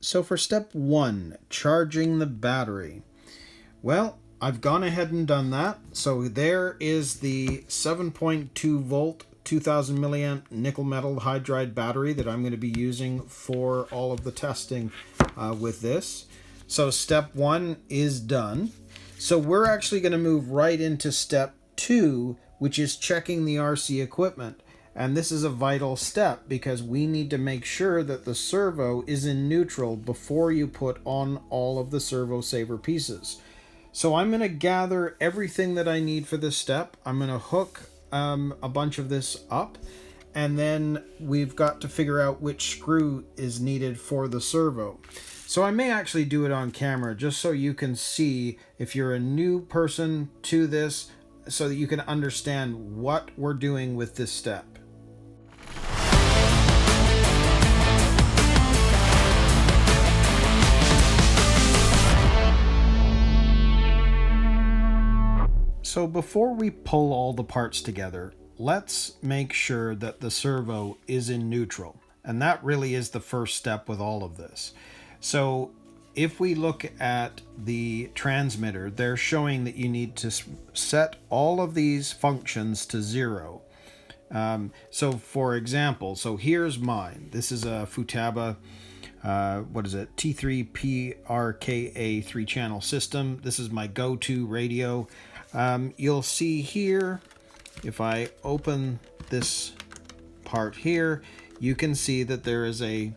So for step 1, charging the battery. Well, I've gone ahead and done that. So there is the 7.2 volt 2000 milliamp nickel metal hydride battery that I'm going to be using for all of the testing with this. So step 1 is done. So we're actually going to move right into step 2, which is checking the RC equipment. And this is a vital step because we need to make sure that the servo is in neutral before you put on all of the servo saver pieces. So I'm going to gather everything that I need for this step. I'm going to hook a bunch of this up, and then we've got to figure out which screw is needed for the servo. So I may actually do it on camera just so you can see, if you're a new person to this, so that you can understand what we're doing with this step. So before we pull all the parts together, let's make sure that the servo is in neutral. And that really is the first step with all of this. So if we look at the transmitter, they're showing that you need to set all of these functions to 0. So for example, so here's mine. This is a Futaba, T3PRKA 3-channel system. This is my go-to radio. You'll see here, if I open this part here, you can see that there is a,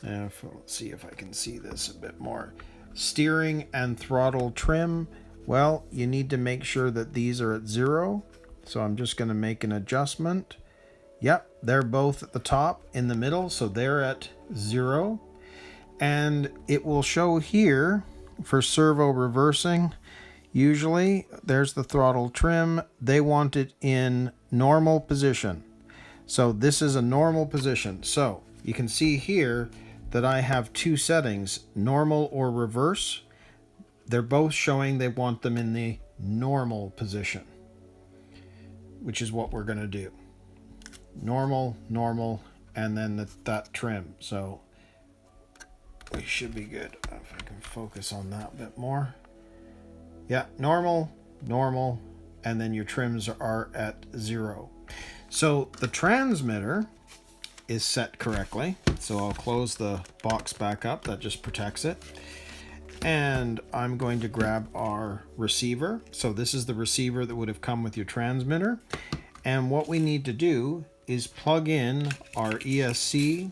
let's see if I can see this a bit more, steering and throttle trim. Well, you need to make sure that these are at 0. So I'm just going to make an adjustment. Yep, they're both at the top in the middle, so they're at 0. And it will show here for servo reversing. Usually there's the throttle trim. They want it in normal position. So this is a normal position. So you can see here that I have 2 settings, normal or reverse. They're both showing they want them in the normal position, which is what we're going to do. Normal, normal, and then that trim. So we should be good. If I can focus on that a bit more. Yeah, normal, normal, and then your trims are at 0. So the transmitter is set correctly. So I'll close the box back up. That just protects it. And I'm going to grab our receiver. So this is the receiver that would have come with your transmitter. And what we need to do is plug in our ESC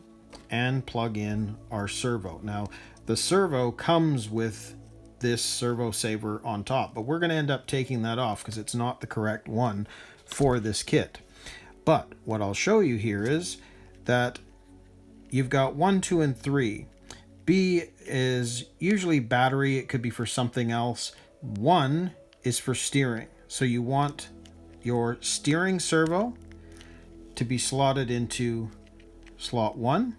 and plug in our servo. Now, the servo comes with this servo saver on top, but we're going to end up taking that off because it's not the correct one for this kit. But what I'll show you here is that you've got 1, 2, and 3. B is usually battery. It could be for something else. 1 is for steering. So you want your steering servo to be slotted into slot 1.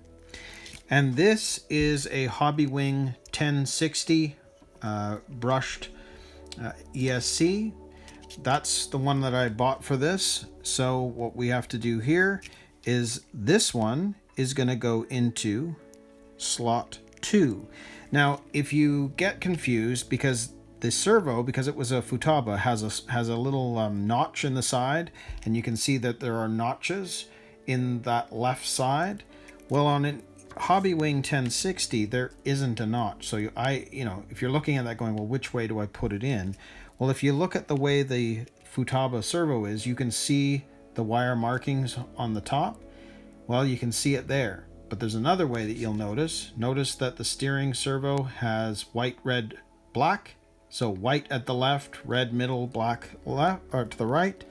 And this is a Hobbywing 1060 brushed ESC. That's the one that I bought for this. So what we have to do here is this one is going to go into slot 2. Now, if you get confused, because the servo, because it was a Futaba, has a little notch in the side, and you can see that there are notches in that left side. Well, on an Hobbywing 1060, there isn't a notch. So if you're looking at that going, well, which way do I put it in? Well, if you look at the way the Futaba servo is, you can see the wire markings on the top. Well, you can see it there. But there's another way that you'll notice. Notice that the steering servo has white, red, black. So white at the left, red middle, black left, or to the right.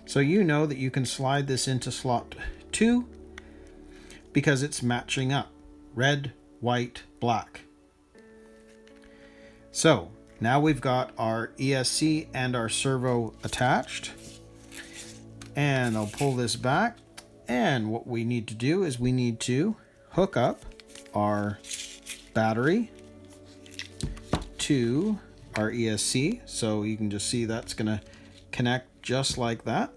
So you know that you can slide this into slot 2 because it's matching up. Red, white, black. So now we've got our ESC and our servo attached. And I'll pull this back. And what we need to do is we need to hook up our battery to our ESC. So you can just see that's going to connect just like that.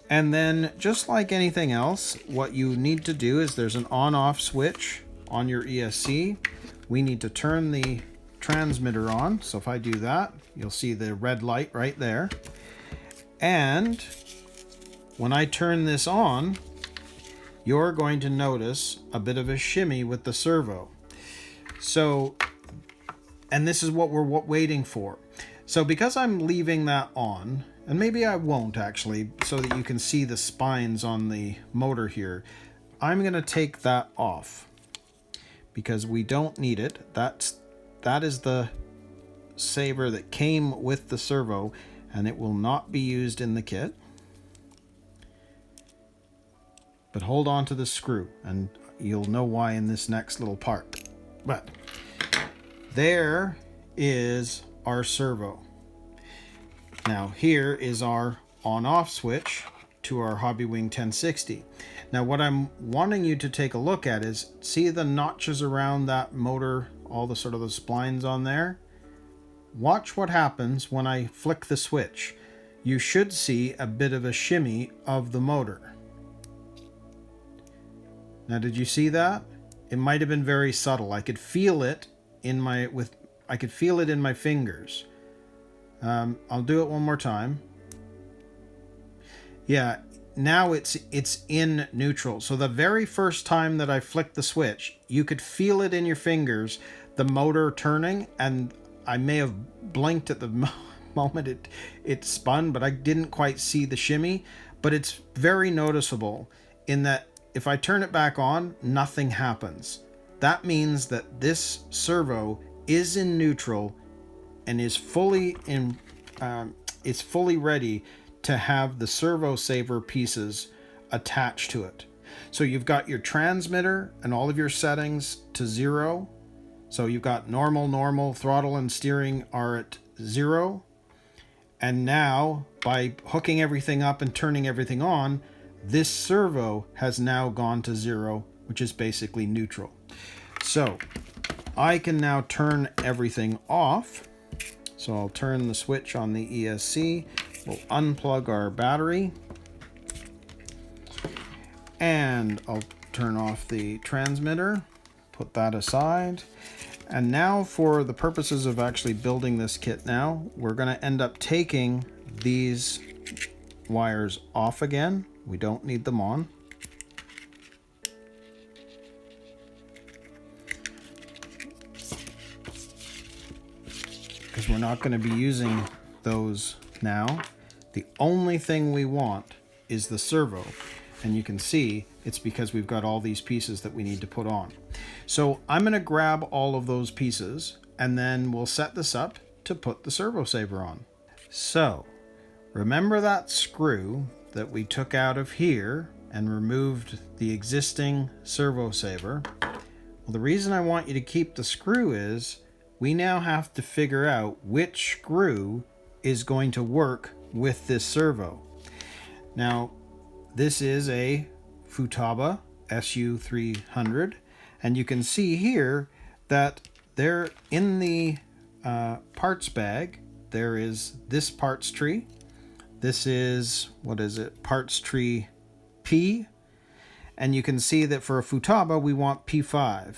And then just like anything else, what you need to do is there's an on-off switch on your ESC, we need to turn the transmitter on. So if I do that, you'll see the red light right there. And when I turn this on, you're going to notice a bit of a shimmy with the servo. So, and this is what we're waiting for. So because I'm leaving that on, and maybe I won't actually, so that you can see the spines on the motor here, I'm going to take that off because we don't need it. That is the saver that came with the servo, and it will not be used in the kit. But hold on to the screw, and you'll know why in this next little part. But there is our servo. Now here is our on-off switch to our Hobbywing 1060. Now what I'm wanting you to take a look at is, see the notches around that motor, all the sort of the splines on there? Watch what happens when I flick the switch. You should see a bit of a shimmy of the motor. Now did you see that? It might have been very subtle. I could feel it in my fingers. I'll do it one more time. Yeah, now it's in neutral. So the very first time that I flicked the switch, you could feel it in your fingers, the motor turning, and I may have blinked at the moment it spun, but I didn't quite see the shimmy. But it's very noticeable in that if I turn it back on, nothing happens. That means that this servo is in neutral and is fully ready to have the servo saver pieces attached to it. So you've got your transmitter and all of your settings to 0. So you've got normal, throttle and steering are at 0. And now by hooking everything up and turning everything on, this servo has now gone to 0, which is basically neutral. So I can now turn everything off. So I'll turn the switch on the ESC. We'll unplug our battery. And I'll turn off the transmitter, put that aside. And now for the purposes of actually building this kit now, we're going to end up taking these wires off again. We don't need them on. Because we're not going to be using those now. The only thing we want is the servo. And you can see it's because we've got all these pieces that we need to put on. So I'm going to grab all of those pieces and then we'll set this up to put the servo saver on. So remember that screw that we took out of here and removed the existing servo saver? Well, the reason I want you to keep the screw is we now have to figure out which screw is going to work with this servo. Now, this is a Futaba SU300, and you can see here that there in the parts bag, there is this parts tree. This is, what is it, parts tree P. And you can see that for a Futaba, we want P5.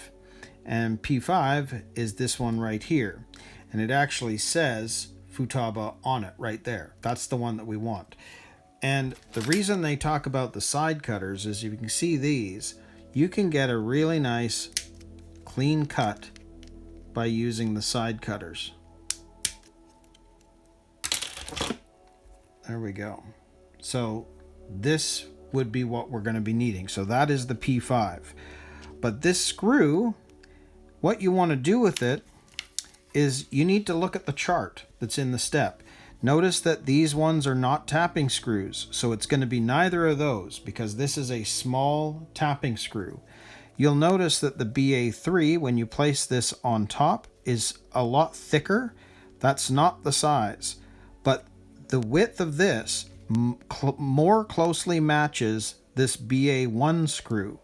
And P5 is this one right here. And it actually says Futaba on it right there. That's the one that we want. And the reason they talk about the side cutters is you can see these. You can get a really nice clean cut by using the side cutters. There we go. So this would be what we're going to be needing. So that is the P5. But this screw, what you want to do with it is you need to look at the chart that's in the step. Notice that these ones are not tapping screws, so it's going to be neither of those because this is a small tapping screw. You'll notice that the BA3, when you place this on top, is a lot thicker. That's not the size, but the width of this more closely matches this BA1 screw.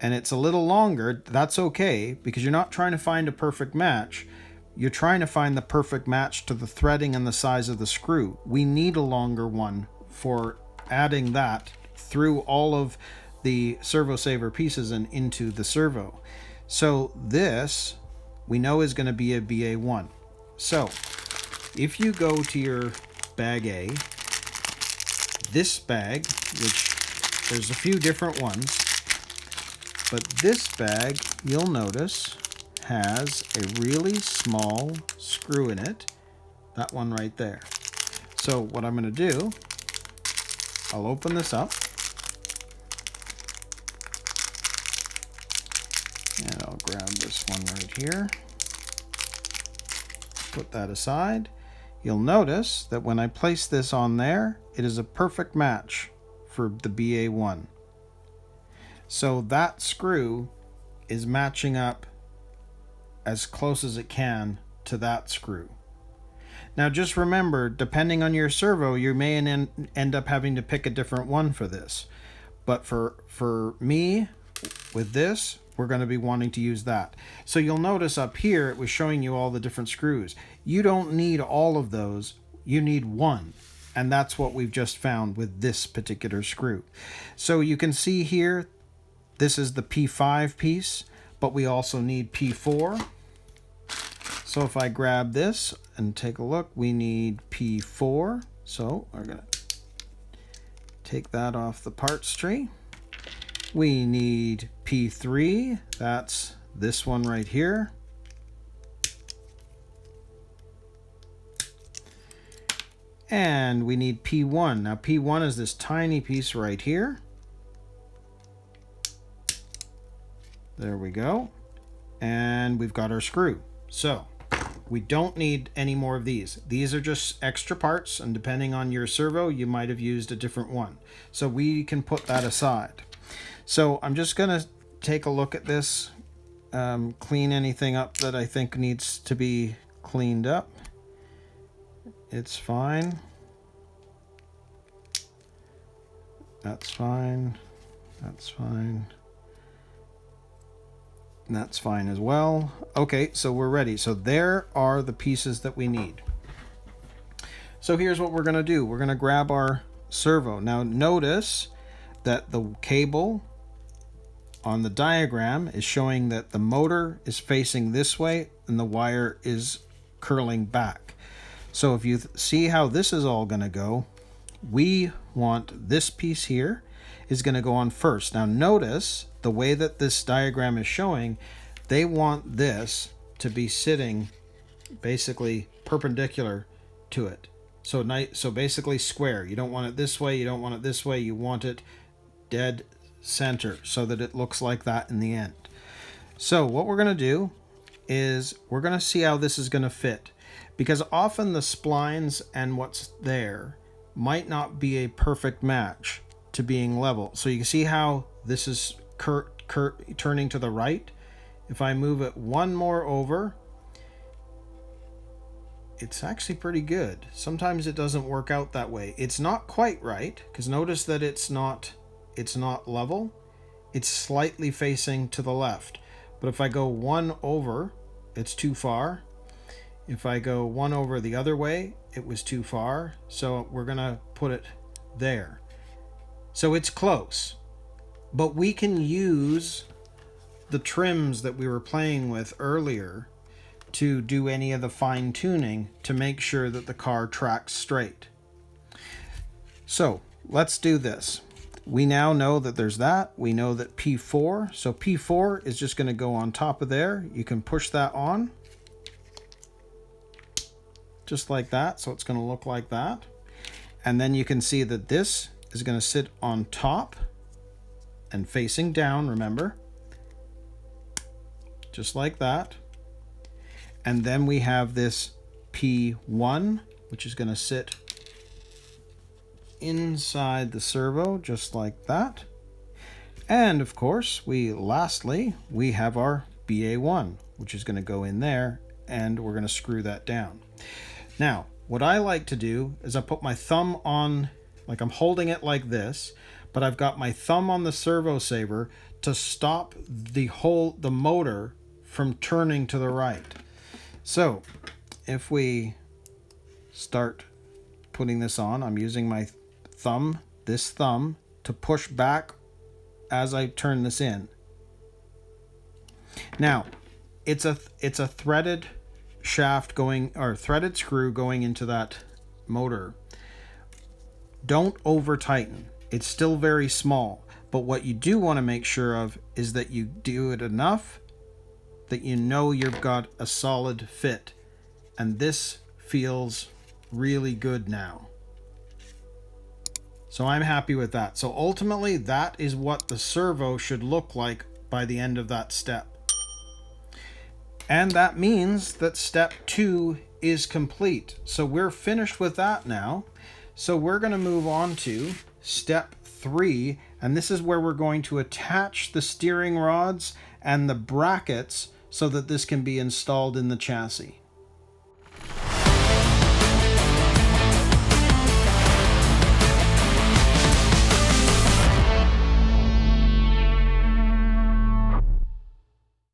And it's a little longer. That's okay, because you're not trying to find a perfect match. You're trying to find the perfect match to the threading and the size of the screw. We need a longer one for adding that through all of the servo saver pieces and into the servo. So this we know is going to be a BA1. So if you go to your bag A, this bag, which there's a few different ones, but this bag, you'll notice, has a really small screw in it. That one right there. So what I'm going to do, I'll open this up. And I'll grab this one right here. Put that aside. You'll notice that when I place this on there, it is a perfect match for the BA1. So that screw is matching up as close as it can to that screw. Now just remember, depending on your servo, you may end up having to pick a different one for this. But for me, with this, we're going to be wanting to use that. So you'll notice up here, it was showing you all the different screws. You don't need all of those, you need one. And that's what we've just found with this particular screw. So you can see here, this is the P5 piece, but we also need P4. So if I grab this and take a look, we need P4. So we're going to take that off the parts tree. We need P3. That's this one right here. And we need P1. Now P1 is this tiny piece right here. There we go. And we've got our screw. So we don't need any more of these. These are just extra parts, and depending on your servo, you might have used a different one. So we can put that aside. So I'm just going to take a look at this, clean anything up that I think needs to be cleaned up. It's fine. That's fine. That's fine. That's fine as well. Okay, so we're ready. So there are the pieces that we need. So here's what we're going to do. We're going to grab our servo. Now notice that the cable on the diagram is showing that the motor is facing this way and the wire is curling back. So if you see how this is all going to go, we want this piece here is going to go on first. Now notice the way that this diagram is showing, they want this to be sitting basically perpendicular to it. So basically square. You don't want it this way, you don't want it this way, you want it dead center so that it looks like that in the end. So what we're going to do is we're going to see how this is going to fit, because often the splines and what's there might not be a perfect match to being level. So you can see how this is turning to the right. If I move it one more over, it's actually pretty good. Sometimes it doesn't work out that way. It's not quite right, because notice that it's not level. It's slightly facing to the left. But if I go one over, it's too far. If I go one over the other way, it was too far. So we're going to put it there. So it's close. But we can use the trims that we were playing with earlier to do any of the fine tuning to make sure that the car tracks straight. So let's do this. We now know that there's that. We know that P4. So P4 is just going to go on top of there. You can push that on. Just like that. So it's going to look like that. And then you can see that this is going to sit on top and facing down, remember? Just like that. And then we have this P1, which is going to sit inside the servo, just like that. And of course, lastly, we have our BA1, which is going to go in there, and we're going to screw that down. Now, what I like to do is I put my thumb on, like I'm holding it like this, but I've got my thumb on the servo saver to stop the motor from turning to the right. So if we start putting this on, I'm using my thumb, this thumb, to push back as I turn this in. Now, it's a threaded shaft going, or threaded screw going into that motor. Don't over tighten. It's still very small, but what you do want to make sure of is that you do it enough that you know you've got a solid fit. And this feels really good now. So I'm happy with that. So ultimately, that is what the servo should look like by the end of that step. And that means that step 2 is complete. So we're finished with that now. So we're going to move on to step 3, and this is where we're going to attach the steering rods and the brackets so that this can be installed in the chassis.